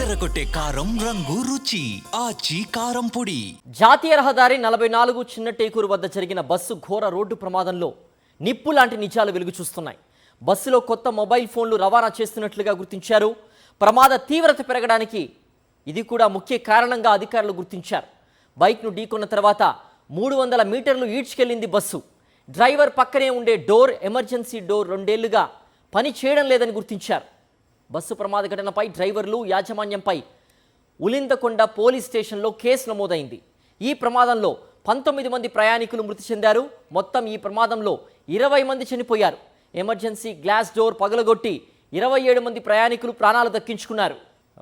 అదరగొట్టే కారం రంగు రుచి ఆచి కారం పొడి. జాతీయ రహదారి 44 చిన్న టేకూరు వద్ద జరిగిన బస్సు ఘోర రోడ్డు ప్రమాదంలో నిప్పు లాంటి నిజాలు వెలుగు చూస్తున్నాయి. బస్సులో కొత్త మొబైల్ ఫోన్లు రవాణా చేస్తున్నట్లుగా గుర్తించారు. ప్రమాద తీవ్రత పెరగడానికి ఇది కూడా ముఖ్య కారణంగా అధికారులు గుర్తించారు. బైక్ను ఢీకొన్న తర్వాత 300 మీటర్లు ఈడ్చుకెళ్లింది బస్సు. డ్రైవర్ పక్కనే ఉండే డోర్, ఎమర్జెన్సీ డోర్ 2 ఏళ్లుగా పని చేయడం లేదని గుర్తించారు. బస్సు ప్రమాద ఘటనపై డ్రైవర్లు, యాజమాన్యంపై ఉలిందకొండ పోలీస్ స్టేషన్లో కేసు నమోదైంది. ఈ ప్రమాదంలో 19 మంది ప్రయాణికులు మృతి చెందారు. మొత్తం ఈ ప్రమాదంలో 20 మంది చనిపోయారు. ఎమర్జెన్సీ గ్లాస్ డోర్ పగలగొట్టి 27 మంది ప్రయాణికులు ప్రాణాలు దక్కించుకున్నారు.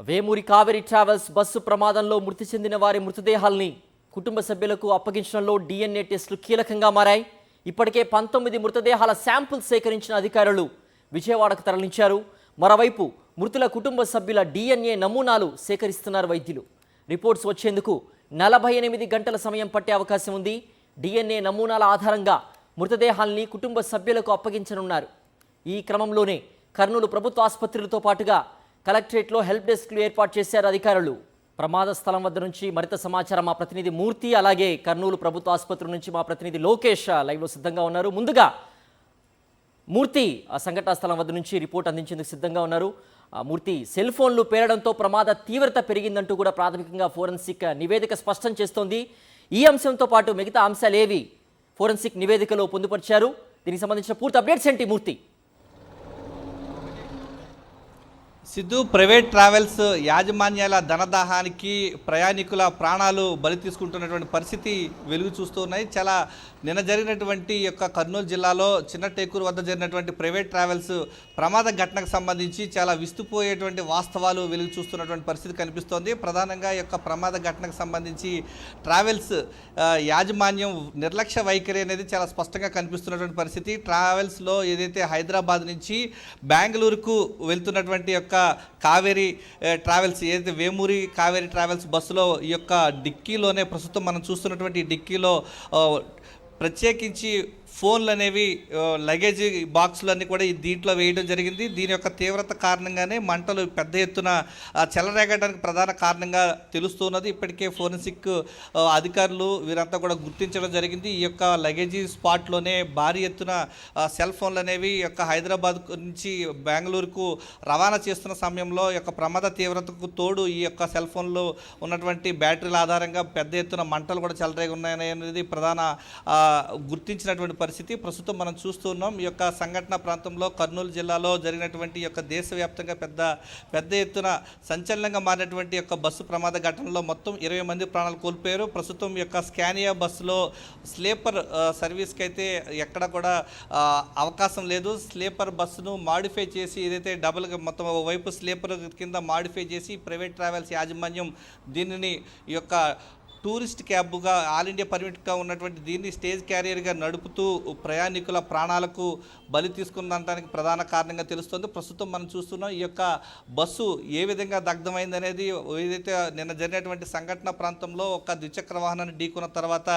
వేమూరి కావేరీ ట్రావెల్స్ బస్సు ప్రమాదంలో మృతి చెందిన వారి మృతదేహాల్ని కుటుంబ సభ్యులకు అప్పగించడంలో DNA టెస్టులు కీలకంగా మారాయి. ఇప్పటికే 19 మృతదేహాల శాంపుల్ సేకరించిన అధికారులు విజయవాడకు తరలించారు. మరోవైపు మృతుల కుటుంబ సభ్యుల DNA నమూనాలు సేకరిస్తున్నారు వైద్యులు. రిపోర్ట్స్ వచ్చేందుకు 48 గంటల సమయం పట్టే అవకాశం ఉంది. DNA నమూనాల ఆధారంగా మృతదేహాల్ని కుటుంబ సభ్యులకు అప్పగించనున్నారు. ఈ క్రమంలోనే కర్నూలు ప్రభుత్వ ఆసుపత్రులతో పాటుగా కలెక్టరేట్లో హెల్ప్ డెస్క్లు ఏర్పాటు చేశారు అధికారులు. ప్రమాద స్థలం వద్ద నుంచి మరింత సమాచారం మా ప్రతినిధి మూర్తి, అలాగే కర్నూలు ప్రభుత్వ ఆసుపత్రి నుంచి మా ప్రతినిధి లోకేష్ లైవ్లో సిద్ధంగా ఉన్నారు. ముందుగా మూర్తి, ఆ సంఘటనా స్థలం వద్ద నుంచి రిపోర్ట్ అందించేందుకు సిద్ధంగా ఉన్నారు. మూర్తి, సెల్ ఫోన్లు పేలడంతో ప్రమాద తీవ్రత పెరిగిందంటూ కూడా ప్రాథమికంగా ఫోరెన్సిక్ నివేదిక స్పష్టం చేస్తోంది. ఈ అంశంతో పాటు మిగతా అంశాలు ఏవి ఫోరెన్సిక్ నివేదికలో పొందుపరిచారు? దీనికి సంబంధించిన పూర్తి అప్డేట్స్ ఏంటి మూర్తి? సిద్ధు, ప్రైవేట్ ట్రావెల్స్ యాజమాన్యాల ధనదాహానికి ప్రయాణికుల ప్రాణాలు బలి తీసుకుంటున్నటువంటి పరిస్థితి వెలుగు చూస్తున్నాయి. చాలా నిన్న జరిగినటువంటి యొక్క కర్నూలు జిల్లాలో చిన్న టేకూరు వద్ద జరిగినటువంటి ప్రైవేట్ ట్రావెల్స్ ప్రమాద ఘటనకు సంబంధించి చాలా విస్తుపోయేటువంటి వాస్తవాలు వెలుగు చూస్తున్నటువంటి పరిస్థితి కనిపిస్తోంది. ప్రధానంగా ఈ యొక్క ప్రమాద ఘటనకు సంబంధించి ట్రావెల్స్ యాజమాన్యం నిర్లక్ష్య వైఖరి అనేది చాలా స్పష్టంగా కనిపిస్తున్నటువంటి పరిస్థితి. ట్రావెల్స్లో ఏదైతే హైదరాబాద్ నుంచి బెంగళూరుకు వెళ్తున్నటువంటి యొక్క కావేరీ ట్రావెల్స్, ఏదైతే వేమూరి కావేరీ ట్రావెల్స్ బస్సులో ఈ యొక్క డిక్కీలోనే ప్రస్తుతం మనం చూస్తున్నటువంటి డిక్కీలో ప్రత్యేకించి ఫోన్లు అనేవి, లగేజ్ బాక్సులు అన్నీ కూడా దీంట్లో వేయడం జరిగింది. దీని యొక్క తీవ్రత కారణంగానే మంటలు పెద్ద ఎత్తున చెలరేగడానికి ప్రధాన కారణంగా తెలుస్తున్నది. ఇప్పటికే ఫోరెన్సిక్ అధికారులు వీరంతా కూడా గుర్తించడం జరిగింది. ఈ యొక్క లగేజీ స్పాట్లోనే భారీ ఎత్తున సెల్ ఫోన్లు అనేవి యొక్క హైదరాబాద్ నుంచి బెంగళూరుకు రవాణా చేస్తున్న సమయంలో ఈ యొక్క ప్రమాద తీవ్రతకు తోడు ఈ యొక్క సెల్ ఫోన్లు ఉన్నటువంటి బ్యాటరీల ఆధారంగా పెద్ద ఎత్తున మంటలు కూడా చెలరేగి ఉన్నాయనేది ప్రధాన గుర్తించినటువంటి పరిస్థితి ప్రస్తుతం మనం చూస్తున్నాం. ఈ యొక్క సంఘటన ప్రాంతంలో కర్నూలు జిల్లాలో జరిగినటువంటి యొక్క దేశవ్యాప్తంగా పెద్ద ఎత్తున సంచలనంగా మారినటువంటి యొక్క బస్సు ప్రమాద ఘటనలో మొత్తం 20 మంది ప్రాణాలు కోల్పోయారు. ప్రస్తుతం ఈ యొక్క స్కానియా బస్సులో స్లీపర్ సర్వీస్కి అయితే ఎక్కడ కూడా అవకాశం లేదు. స్లీపర్ బస్సును మాడిఫై చేసి, ఏదైతే డబుల్గా మొత్తం వైపు స్లీపర్ కింద మాడిఫై చేసి ప్రైవేట్ ట్రావెల్స్ యాజమాన్యం దీనిని ఈ యొక్క టూరిస్ట్ క్యాబ్గా ఆల్ ఇండియా పర్మిట్గా ఉన్నటువంటి దీన్ని స్టేజ్ క్యారియర్గా నడుపుతూ ప్రయాణికుల ప్రాణాలకు బలి తీసుకున్నదానికి ప్రధాన కారణంగా తెలుస్తుంది. ప్రస్తుతం మనం చూస్తున్నాం ఈ యొక్క బస్సు ఏ విధంగా దగ్ధమైంది అనేది. ఏదైతే నిన్న జరిగినటువంటి సంఘటన ప్రాంతంలో ఒక ద్విచక్ర వాహనాన్ని ఢీకొన్న తర్వాత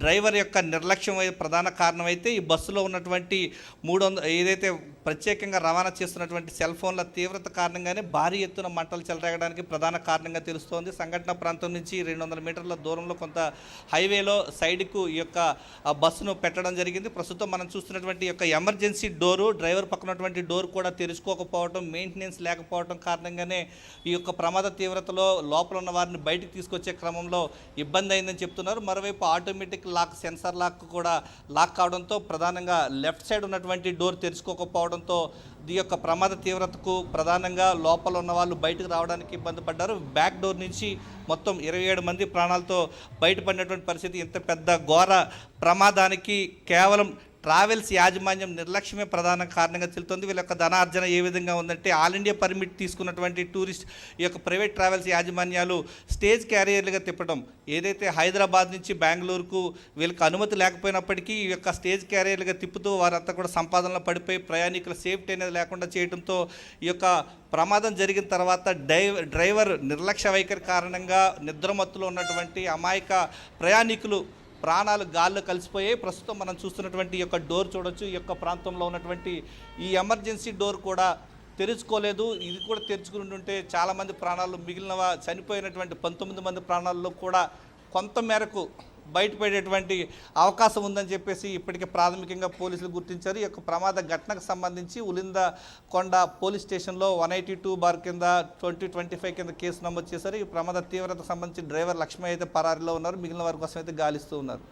డ్రైవర్ యొక్క నిర్లక్ష్యం ప్రధాన కారణమైతే ఈ బస్సులో ఉన్నటువంటి 300 ఏదైతే ప్రత్యేకంగా రవాణా చేస్తున్నటువంటి సెల్ ఫోన్ల తీవ్రత కారణంగానే భారీ ఎత్తున మంటలు చెలరేగడానికి ప్రధాన కారణంగా తెలుస్తోంది. సంఘటన ప్రాంతం నుంచి 200 మీటర్ల దూరంలో కొంత హైవేలో సైడ్కు ఈ యొక్క బస్సును పెట్టడం జరిగింది. ప్రస్తుతం మనం చూస్తున్నటువంటి యొక్క ఎమర్జెన్సీ డోరు, డ్రైవర్ పక్కనటువంటి డోర్ కూడా తెరుచుకోకపోవడం, మెయింటెనెన్స్ లేకపోవడం కారణంగానే ఈ యొక్క ప్రమాద తీవ్రతలో లోపల ఉన్న వారిని బయటికి తీసుకొచ్చే క్రమంలో ఇబ్బంది అయిందని చెప్తున్నారు. మరోవైపు ఆటోమేటిక్ లాక్, సెన్సార్ లాక్ కూడా లాక్ కావడంతో ప్రధానంగా లెఫ్ట్ సైడ్ ఉన్నటువంటి డోర్ తెరుచుకోకపోవడంతో ఈ యొక్క ప్రమాద తీవ్రతకు ప్రధానంగా లోపల ఉన్న వాళ్ళు బయటకు రావడానికి ఇబ్బంది పడ్డారు. బ్యాక్ డోర్ నుంచి మొత్తం 27 మంది ప్రాణాలతో బయటపడినటువంటి పరిస్థితి. ఇంత పెద్ద ఘోర ప్రమాదానికి కేవలం ట్రావెల్స్ యాజమాన్యం నిర్లక్ష్యమే ప్రధాన కారణంగా తెలుస్తుంది. వీళ్ళ యొక్క ధనార్జన ఏ విధంగా ఉందంటే, ఆల్ ఇండియా పర్మిట్ తీసుకున్నటువంటి టూరిస్ట్ ఈ యొక్క ప్రైవేట్ ట్రావెల్స్ యాజమాన్యాలు స్టేజ్ క్యారియర్లుగా తిప్పడం, ఏదైతే హైదరాబాద్ నుంచి బెంగళూరుకు వీళ్ళకి అనుమతి లేకపోయినప్పటికీ ఈ యొక్క స్టేజ్ క్యారియర్లుగా తిప్పుతూ వారంతా కూడా సంపాదనలో పడిపోయి ప్రయాణికుల సేఫ్టీ అనేది లేకుండా చేయడంతో ఈ యొక్క ప్రమాదం జరిగిన తర్వాత డ్రైవర్ నిర్లక్ష్య వైఖరి కారణంగా నిద్రమత్తులో ఉన్నటువంటి అమాయక ప్రయాణికులు ప్రాణాలు గాల్లో కలిసిపోయాయి. ప్రస్తుతం మనం చూస్తున్నటువంటి ఈ యొక్క డోర్ చూడొచ్చు. ఈ యొక్క ప్రాంతంలో ఉన్నటువంటి ఈ ఎమర్జెన్సీ డోర్ కూడా తెరుచుకోలేదు. ఇది కూడా తెరుచుకుని ఉంటే చాలామంది ప్రాణాలు చనిపోయినటువంటి 19 మంది ప్రాణాల్లో కూడా కొంత మేరకు బయటపడేటువంటి అవకాశం ఉందని చెప్పేసి ఇప్పటికే ప్రాథమికంగా పోలీసులు గుర్తించారు. ఈ యొక్క ప్రమాద ఘటనకు సంబంధించి ఉలిందకొండ పోలీస్ స్టేషన్లో 182 కింద 2025 కింద కేసు నమోదు చేశారు. ఈ ప్రమాద తీవ్రతకు సంబంధించి డ్రైవర్ లక్ష్మి అయితే పరారీలో ఉన్నారు. మిగిలిన వారి కోసం అయితే గాలిస్తూ ఉన్నారు.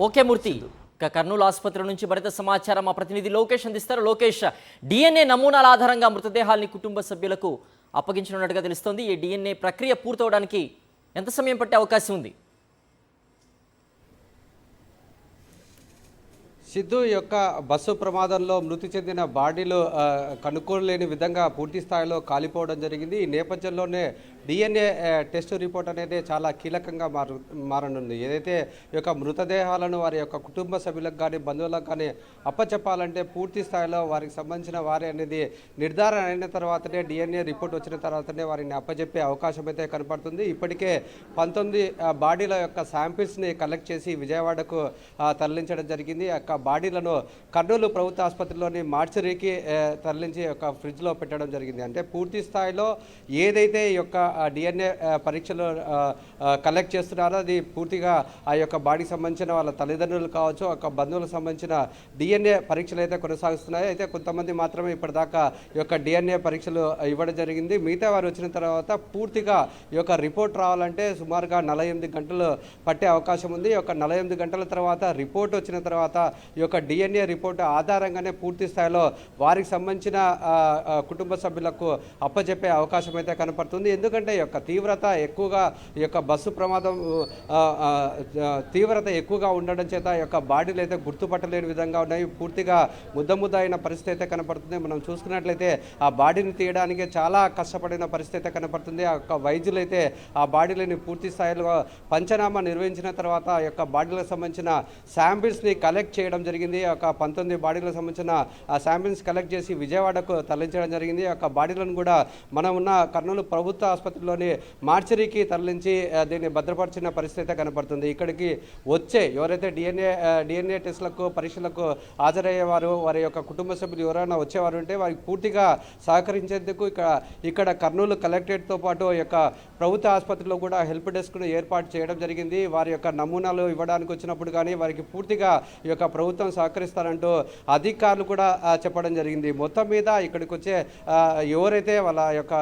ఓకే మూర్తి, ఇక కర్నూలు ఆసుపత్రి నుంచి మరింత సమాచారం మా ప్రతినిధి లోకేష్ అందిస్తారు. లోకేష్, డిఎన్ఏ నమూనాల ఆధారంగా మృతదేహాల్ని కుటుంబ సభ్యులకు అప్పగించనున్నట్టుగా తెలుస్తోంది. ఈ డిఎన్ఏ ప్రక్రియ పూర్తవడానికి ఎంత సమయం పట్టే అవకాశం ఉంది? సిద్ధు యొక్క బస్సు ప్రమాదంలో మృతి చెందిన బాడీలు కనుక్కోలేని విధంగా పూర్తి స్థాయిలో కాలిపోవడం జరిగింది. ఈ నేపథ్యంలోనే డిఎన్ఏ టెస్ట్ రిపోర్ట్ అనేది చాలా కీలకంగా మారనుంది. ఏదైతే ఈ యొక్క మృతదేహాలను వారి యొక్క కుటుంబ సభ్యులకు కానీ బంధువులకు కానీ అప్పచెప్పాలంటే పూర్తి స్థాయిలో వారికి సంబంధించిన వారి అనేది నిర్ధారణ అయిన తర్వాతనే డిఎన్ఏ రిపోర్ట్ వచ్చిన తర్వాతనే వారిని అప్పచెప్పే అవకాశం అయితే కనపడుతుంది. ఇప్పటికే 19 బాడీల యొక్క శాంపిల్స్ని కలెక్ట్ చేసి విజయవాడకు తరలించడం జరిగింది. బాడీలను కర్నూలు ప్రభుత్వ ఆసుపత్రిలోని మార్చరీకి తరలించి ఒక ఫ్రిడ్జ్లో పెట్టడం జరిగింది. అంటే పూర్తి స్థాయిలో ఏదైతే ఈ యొక్క డిఎన్ఏ పరీక్షలు కలెక్ట్ చేస్తున్నారో అది పూర్తిగా ఆ యొక్క బాడీకి సంబంధించిన వాళ్ళ తల్లిదండ్రులు కావచ్చు, ఒక బంధువులకు సంబంధించిన డిఎన్ఏ పరీక్షలు అయితే కొనసాగుతున్నాయి. అయితే కొంతమంది మాత్రమే ఇప్పటిదాకా ఈ యొక్క డిఎన్ఏ పరీక్షలు ఇవ్వడం జరిగింది. మిగతా వారు వచ్చిన తర్వాత పూర్తిగా ఈ యొక్క రిపోర్ట్ రావాలంటే సుమారుగా 48 గంటలు పట్టే అవకాశం ఉంది. ఈ యొక్క 48 గంటల తర్వాత రిపోర్ట్ వచ్చిన తర్వాత ఈ యొక్క డిఎన్ఏ రిపోర్ట్ ఆధారంగానే పూర్తి స్థాయిలో వారికి సంబంధించిన కుటుంబ సభ్యులకు అప్పచెప్పే అవకాశం అయితే కనపడుతుంది. ఎందుకంటే ఈ యొక్క తీవ్రత ఎక్కువగా ఈ యొక్క బస్సు ప్రమాదం తీవ్రత ఎక్కువగా ఉండడం చేత ఈ యొక్క బాడీలు అయితే గుర్తుపట్టలేని విధంగా ఉన్నాయి. పూర్తిగా ముద్ద అయిన పరిస్థితి అయితే కనపడుతుంది. మనం చూసుకున్నట్లయితే ఆ బాడీని తీయడానికి చాలా కష్టపడిన పరిస్థితి అయితే కనపడుతుంది. ఆ యొక్క వైద్యులు అయితే ఆ బాడీలని పూర్తి స్థాయిలో పంచనామా నిర్వహించిన తర్వాత ఆ యొక్క బాడీలకు సంబంధించిన శాంపిల్స్ని కలెక్ట్ చేయడం జరిగింది. ఒక 19 బాడీలకు సంబంధించిన ఆ శాంపిల్స్ కలెక్ట్ చేసి విజయవాడకు తరలించడం జరిగింది. ఆ యొక్క బాడీలను కూడా మనం ఉన్న కర్నూలు ప్రభుత్వ ఆసుపత్రిలోని మార్చరీకి తరలించి దీన్ని భద్రపరిచిన పరిస్థితి అయితే కనపడుతుంది. ఇక్కడికి వచ్చే ఎవరైతే డిఎన్ఏ టెస్టులకు పరీక్షలకు హాజరయ్యేవారు వారి యొక్క కుటుంబ సభ్యులు ఎవరైనా వచ్చేవారు ఉంటే వారికి పూర్తిగా సహకరించేందుకు ఇక్కడ కర్నూలు కలెక్టరేట్తో పాటు ఈ యొక్క ప్రభుత్వ ఆసుపత్రిలో కూడా హెల్ప్ డెస్క్ను ఏర్పాటు చేయడం జరిగింది. వారి యొక్క నమూనాలు ఇవ్వడానికి వచ్చినప్పుడు కానీ వారికి పూర్తిగా ఈ యొక్క ప్రభుత్వం సహకరిస్తారంటూ అధికారులు కూడా చెప్పడం జరిగింది. మొత్తం మీద ఇక్కడికి వచ్చే ఎవరైతే వాళ్ళ యొక్క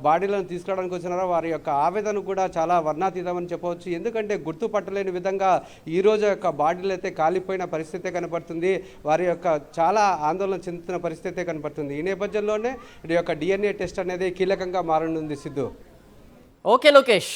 బాడీలను తీసుకురావడానికి వచ్చినారో వారి యొక్క ఆవేదన కూడా చాలా వర్ణాతీతమని చెప్పవచ్చు. ఎందుకంటే గుర్తుపట్టలేని విధంగా ఈరోజు యొక్క బాడీలు అయితే కాలిపోయిన పరిస్థితి కనపడుతుంది. వారి యొక్క చాలా ఆందోళన చెందుతున్న పరిస్థితి కనపడుతుంది. ఈ నేపథ్యంలోనే ఈ యొక్క డిఎన్ఏ టెస్ట్ అనేది కీలకంగా మారనుంది. సిద్ధు. ఓకే లోకేష్.